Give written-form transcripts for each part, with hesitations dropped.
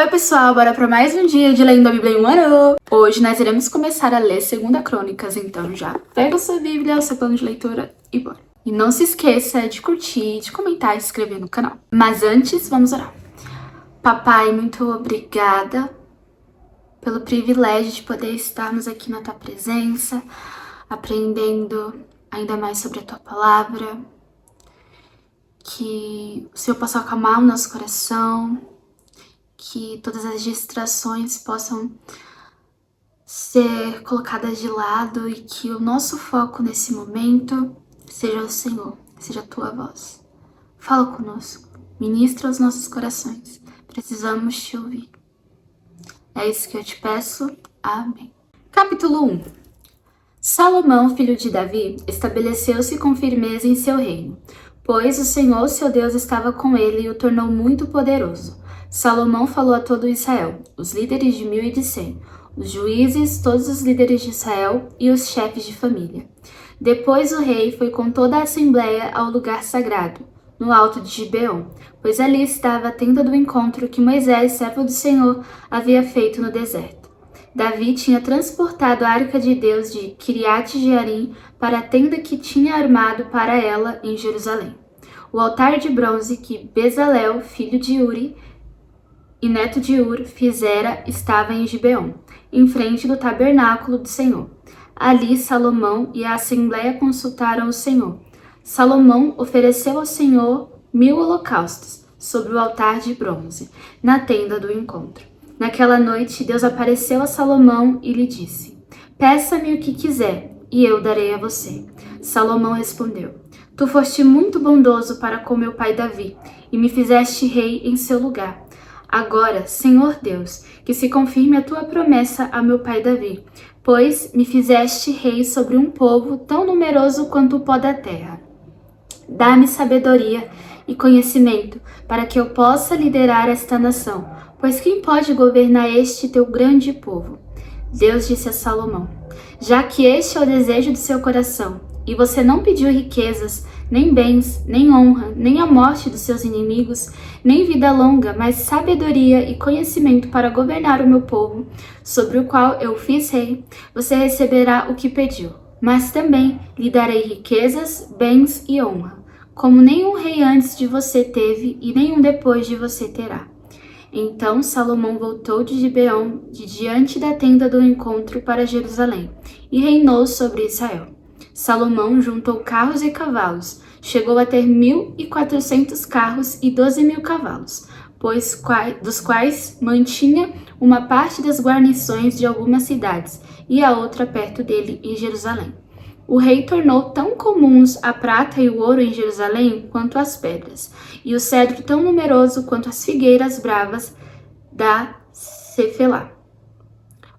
Oi pessoal, bora para mais um dia de Lendo a Bíblia em um ano! Hoje nós iremos começar a ler 2 Crônicas, então já pega a sua Bíblia, o seu plano de leitura e bora! E não se esqueça de curtir, de comentar e se inscrever no canal. Mas antes, vamos orar. Papai, muito obrigada pelo privilégio de poder estarmos aqui na tua presença, aprendendo ainda mais sobre a tua palavra, que o Senhor possa acalmar o nosso coração, que todas as distrações possam ser colocadas de lado e que o nosso foco nesse momento seja o Senhor, seja a tua voz. Fala conosco, ministra os nossos corações, precisamos te ouvir. É isso que eu te peço, amém. Capítulo 1. Salomão, filho de Davi, estabeleceu-se com firmeza em seu reino, pois o Senhor, seu Deus, estava com ele e o tornou muito poderoso. Salomão falou a todo Israel, os líderes de 1000 e de 100, os juízes, todos os líderes de Israel e os chefes de família. Depois o rei foi com toda a assembleia ao lugar sagrado, no alto de Gibeon, pois ali estava a tenda do encontro que Moisés, servo do Senhor, havia feito no deserto. Davi tinha transportado a arca de Deus de Quiriate-Jearim para a tenda que tinha armado para ela em Jerusalém. O altar de bronze que Bezalel, filho de Uri e neto de Ur, fizera estava em Gibeon, em frente do tabernáculo do Senhor. Ali Salomão e a assembleia consultaram o Senhor. Salomão ofereceu ao Senhor 1000 holocaustos sobre o altar de bronze, na tenda do encontro. Naquela noite, Deus apareceu a Salomão e lhe disse: "Peça-me o que quiser, e eu darei a você." Salomão respondeu: "Tu foste muito bondoso para com meu pai Davi, e me fizeste rei em seu lugar. Agora, Senhor Deus, que se confirme a tua promessa a meu pai Davi, pois me fizeste rei sobre um povo tão numeroso quanto o pó da terra. Dá-me sabedoria e conhecimento, para que eu possa liderar esta nação, pois quem pode governar este teu grande povo?" Deus disse a Salomão: "Já que este é o desejo do seu coração, e você não pediu riquezas, nem bens, nem honra, nem a morte dos seus inimigos, nem vida longa, mas sabedoria e conhecimento para governar o meu povo, sobre o qual eu fiz rei, você receberá o que pediu. Mas também lhe darei riquezas, bens e honra, como nenhum rei antes de você teve e nenhum depois de você terá." Então Salomão voltou de Gibeon, de diante da tenda do encontro, para Jerusalém, e reinou sobre Israel. Salomão juntou carros e cavalos, chegou a ter 1400 carros e 12.000 cavalos, dos quais mantinha uma parte das guarnições de algumas cidades e a outra perto dele em Jerusalém. O rei tornou tão comuns a prata e o ouro em Jerusalém quanto as pedras, e o cedro tão numeroso quanto as figueiras bravas da Cefelá.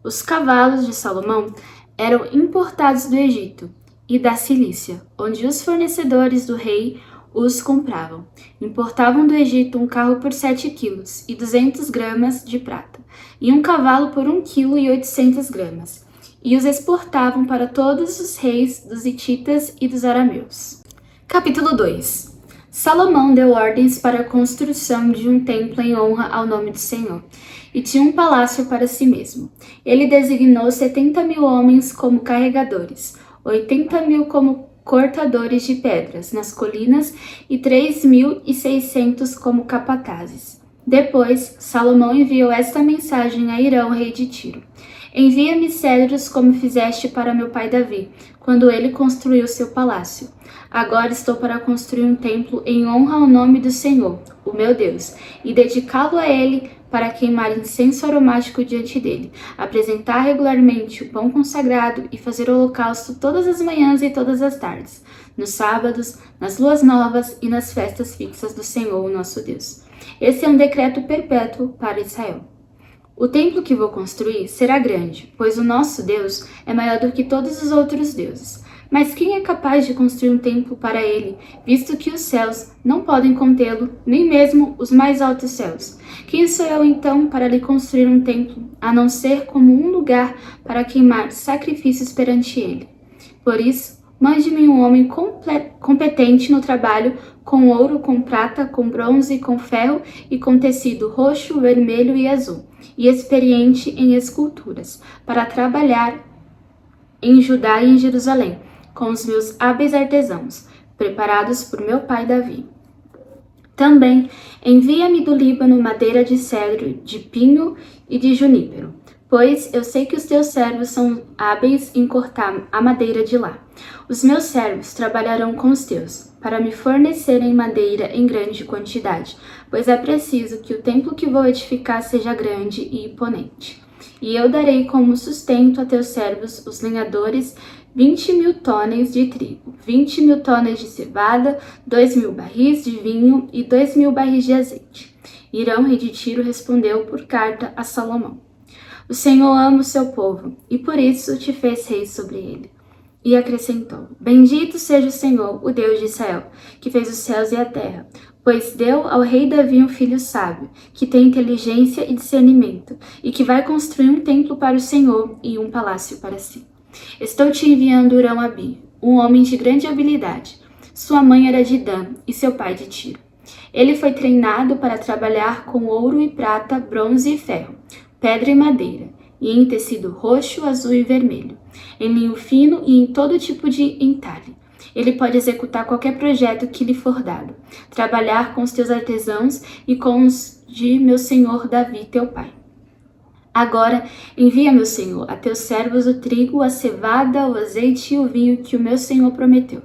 Os cavalos de Salomão eram importados do Egito e da Cilícia, onde os fornecedores do rei os compravam. Importavam do Egito um carro por 7 quilos e 200 gramas de prata, e um cavalo por 1 quilo e 800 gramas, e os exportavam para todos os reis dos hititas e dos arameus. Capítulo 2. Salomão deu ordens para a construção de um templo em honra ao nome do Senhor, e tinha um palácio para si mesmo. Ele designou 70.000 homens como carregadores, 80.000 como cortadores de pedras nas colinas e 3.600 como capatazes. Depois, Salomão enviou esta mensagem a Hirão, rei de Tiro: "Envia-me cedros como fizeste para meu pai Davi, quando ele construiu seu palácio. Agora estou para construir um templo em honra ao nome do Senhor, o meu Deus, e dedicá-lo a ele para queimar incenso aromático diante dele, apresentar regularmente o pão consagrado e fazer holocausto todas as manhãs e todas as tardes, nos sábados, nas luas novas e nas festas fixas do Senhor, o nosso Deus. Esse é um decreto perpétuo para Israel. O templo que vou construir será grande, pois o nosso Deus é maior do que todos os outros deuses. Mas quem é capaz de construir um templo para ele, visto que os céus não podem contê-lo, nem mesmo os mais altos céus? Quem sou eu então para lhe construir um templo, a não ser como um lugar para queimar sacrifícios perante ele? Por isso, mande-me um homem competente no trabalho com ouro, com prata, com bronze, com ferro e com tecido roxo, vermelho e azul, e experiente em esculturas, para trabalhar em Judá e em Jerusalém, com os meus hábeis artesãos, preparados por meu pai Davi. Também envia-me do Líbano madeira de cedro, de pinho e de junípero, pois eu sei que os teus servos são hábeis em cortar a madeira de lá. Os meus servos trabalharão com os teus, para me fornecerem madeira em grande quantidade, pois é preciso que o templo que vou edificar seja grande e imponente. E eu darei como sustento a teus servos, os lenhadores, 20.000 tonéis de trigo, 20.000 tonéis de cevada, 2.000 barris de vinho e 2.000 barris de azeite. Irão, rei de Tiro, respondeu por carta a Salomão: O Senhor ama o seu povo, e por isso te fez rei sobre ele. E acrescentou: Bendito seja o Senhor, o Deus de Israel, que fez os céus e a terra, pois deu ao rei Davi um filho sábio, que tem inteligência e discernimento, e que vai construir um templo para o Senhor e um palácio para si. Estou te enviando Urão-Abi, um homem de grande habilidade. Sua mãe era de Dan e seu pai de Tiro. Ele foi treinado para trabalhar com ouro e prata, bronze e ferro, pedra e madeira, e em tecido roxo, azul e vermelho, em linho fino e em todo tipo de entalhe. Ele pode executar qualquer projeto que lhe for dado, trabalhar com os teus artesãos e com os de meu senhor Davi, teu pai. Agora envia, meu senhor, a teus servos o trigo, a cevada, o azeite e o vinho que o meu senhor prometeu.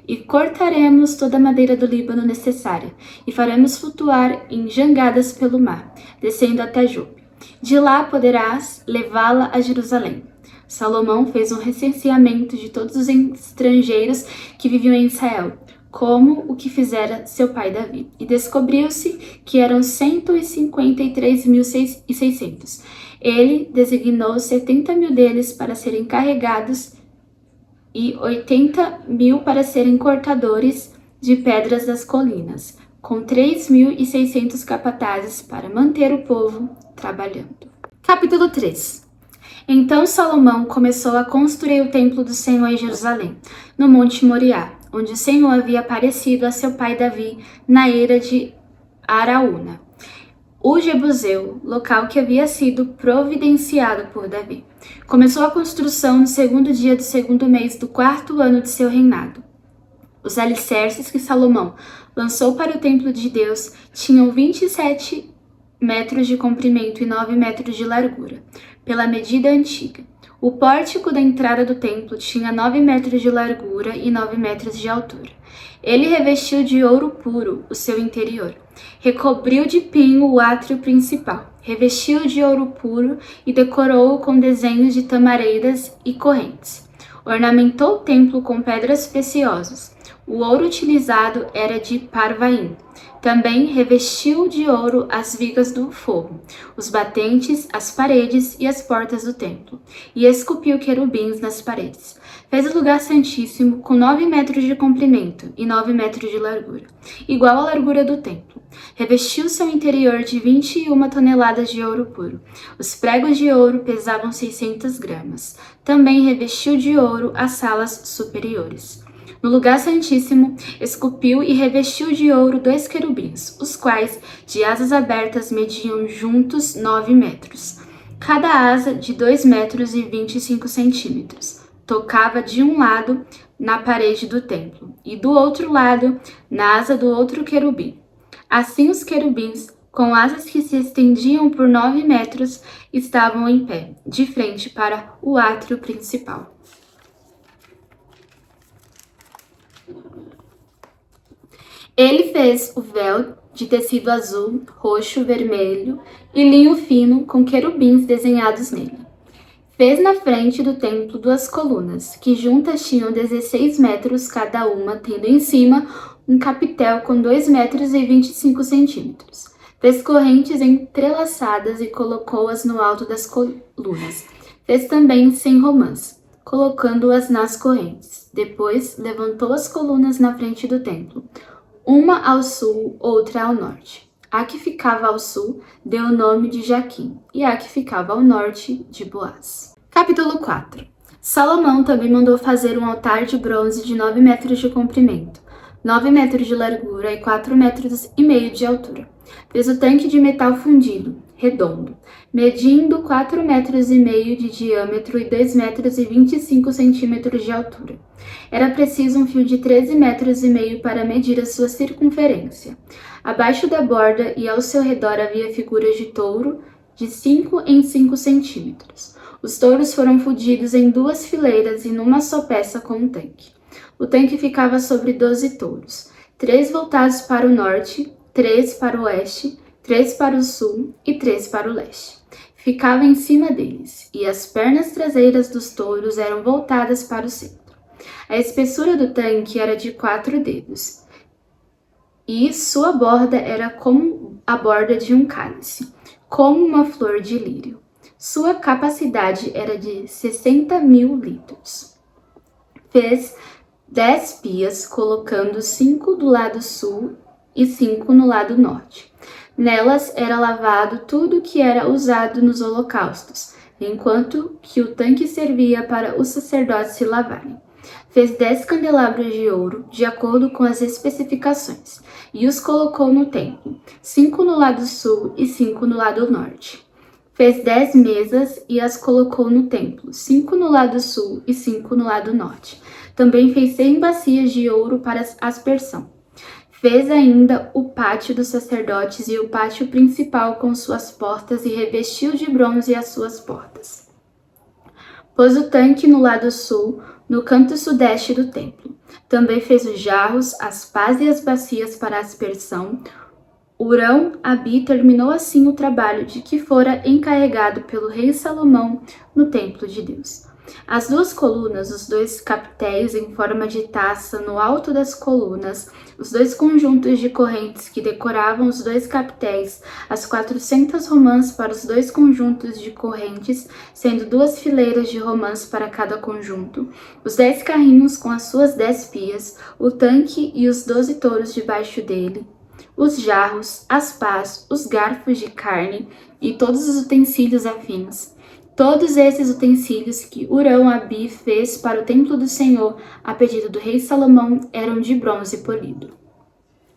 E cortaremos toda a madeira do Líbano necessária, e faremos flutuar em jangadas pelo mar, descendo até Jope. De lá poderás levá-la a Jerusalém. Salomão fez um recenseamento de todos os estrangeiros que viviam em Israel, como o que fizera seu pai Davi. E descobriu-se que eram 153.600. Ele designou 70.000 deles para serem carregados e 80.000 para serem cortadores de pedras das colinas, com 3.600 capatazes para manter o povo trabalhando. Capítulo 3. Então Salomão começou a construir o templo do Senhor em Jerusalém, no Monte Moriá, onde o Senhor havia aparecido a seu pai Davi na era de Araúna, o Jebuseu, local que havia sido providenciado por Davi. Começou a construção no segundo dia do segundo mês do 4º ano de seu reinado. Os alicerces que Salomão lançou para o templo de Deus tinham 27 metros de comprimento e 9 metros de largura, pela medida antiga. O pórtico da entrada do templo tinha 9 metros de largura e 9 metros de altura. Ele revestiu de ouro puro o seu interior. Recobriu de pinho o átrio principal. Revestiu de ouro puro e decorou-o com desenhos de tamareiras e correntes. Ornamentou o templo com pedras preciosas. O ouro utilizado era de Parvaim. Também revestiu de ouro as vigas do forro, os batentes, as paredes e as portas do templo, e esculpiu querubins nas paredes. Fez o lugar santíssimo com 9 metros de comprimento e 9 metros de largura, igual à largura do templo. Revestiu seu interior de 21 toneladas de ouro puro. Os pregos de ouro pesavam 600 gramas. Também revestiu de ouro as salas superiores. No lugar santíssimo, esculpiu e revestiu de ouro 2 querubins, os quais, de asas abertas, mediam juntos 9 metros. Cada asa de 2 metros e 25 centímetros. Tocava de um lado na parede do templo, e do outro lado na asa do outro querubim. Assim os querubins, com asas que se estendiam por 9 metros, estavam em pé, de frente para o átrio principal. Ele fez o véu de tecido azul, roxo, vermelho e linho fino com querubins desenhados nele. Fez na frente do templo 2 colunas, que juntas tinham 16 metros cada uma, tendo em cima um capitel com 2 metros e 25 centímetros. Fez correntes entrelaçadas e colocou-as no alto das colunas. Fez também 100 romãs, colocando-as nas correntes. Depois levantou as colunas na frente do templo, uma ao sul, outra ao norte. A que ficava ao sul deu o nome de Jaquim, e a que ficava ao norte de Boaz. Capítulo 4. Salomão também mandou fazer um altar de bronze de 9 metros de comprimento, 9 metros de largura e 4,5 metros de altura. Fez o tanque de metal fundido, redondo, medindo 4,5 metros de diâmetro e 2,25 metros de altura. Era preciso um fio de 13,5 metros para medir a sua circunferência. Abaixo da borda e ao seu redor havia figuras de touro de 5 em 5 centímetros. Os touros foram fundidos em 2 fileiras e numa só peça com o tanque. O tanque ficava sobre 12 touros, 3 voltados para o norte, 3 para o oeste, 3 para o sul e 3 para o leste. Ficava em cima deles, e as pernas traseiras dos touros eram voltadas para o centro. A espessura do tanque era de 4 dedos, e sua borda era como a borda de um cálice, como uma flor de lírio. Sua capacidade era de 60.000 litros. Fez 10 pias, colocando 5 do lado sul e 5 no lado norte. Nelas era lavado tudo que era usado nos holocaustos, enquanto que o tanque servia para os sacerdotes se lavarem. Fez 10 candelabros de ouro, de acordo com as especificações, e os colocou no templo, 5 no lado sul e 5 no lado norte. Fez 10 mesas e as colocou no templo, 5 no lado sul e 5 no lado norte. Também fez 100 bacias de ouro para aspersão. Fez ainda o pátio dos sacerdotes e o pátio principal com suas portas e revestiu de bronze as suas portas. Pôs o tanque no lado sul, no canto sudeste do templo. Também fez os jarros, as pás e as bacias para aspersão. Hurão-Abi terminou assim o trabalho de que fora encarregado pelo rei Salomão no templo de Deus. As 2 colunas, os 2 capitéis em forma de taça no alto das colunas, os 2 conjuntos de correntes que decoravam os 2 capitéis, as 400 romãs para os 2 conjuntos de correntes, sendo 2 fileiras de romãs para cada conjunto, os 10 carrinhos com as suas 10 pias, o tanque e os 12 touros debaixo dele, os jarros, as pás, os garfos de carne e todos os utensílios afins. Todos esses utensílios que Hurão-Abi fez para o templo do Senhor, a pedido do rei Salomão, eram de bronze polido.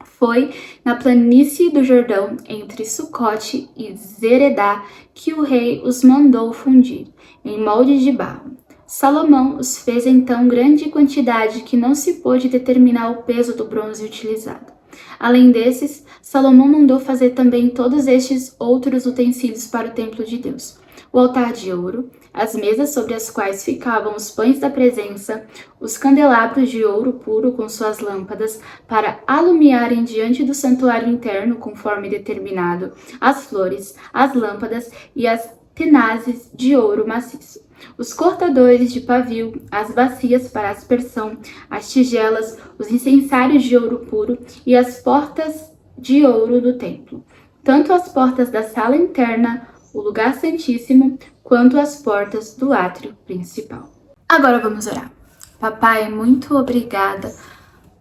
Foi na planície do Jordão, entre Sucote e Zeredá, que o rei os mandou fundir, em molde de barro. Salomão os fez então grande quantidade que não se pôde determinar o peso do bronze utilizado. Além desses, Salomão mandou fazer também todos estes outros utensílios para o templo de Deus: o altar de ouro, as mesas sobre as quais ficavam os pães da presença, os candelabros de ouro puro com suas lâmpadas para alumiarem diante do santuário interno conforme determinado, as flores, as lâmpadas e as tenazes de ouro maciço, os cortadores de pavio, as bacias para aspersão, as tigelas, os incensários de ouro puro e as portas de ouro do templo, tanto as portas da sala interna, o lugar santíssimo, quanto as portas do átrio principal. Agora vamos orar. Papai, muito obrigada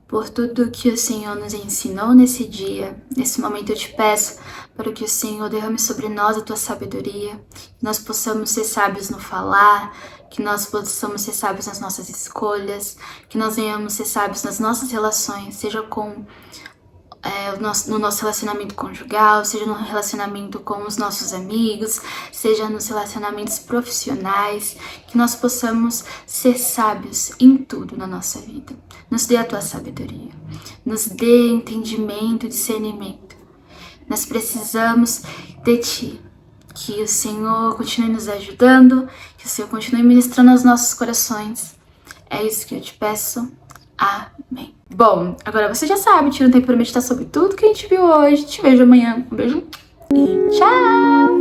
por tudo que o Senhor nos ensinou nesse dia. Nesse momento eu te peço para que o Senhor derrame sobre nós a tua sabedoria, que nós possamos ser sábios no falar, que nós possamos ser sábios nas nossas escolhas, que nós venhamos ser sábios nas nossas relações, seja no nosso relacionamento conjugal, seja no relacionamento com os nossos amigos, seja nos relacionamentos profissionais, que nós possamos ser sábios em tudo na nossa vida. Nos dê a tua sabedoria, nos dê entendimento e discernimento. Nós precisamos de ti. Que o Senhor continue nos ajudando, que o Senhor continue ministrando aos nossos corações. É isso que eu te peço. Amém. Bom, agora você já sabe, tira um tempo para meditar sobre tudo que a gente viu hoje. Te vejo amanhã. Um beijo e tchau!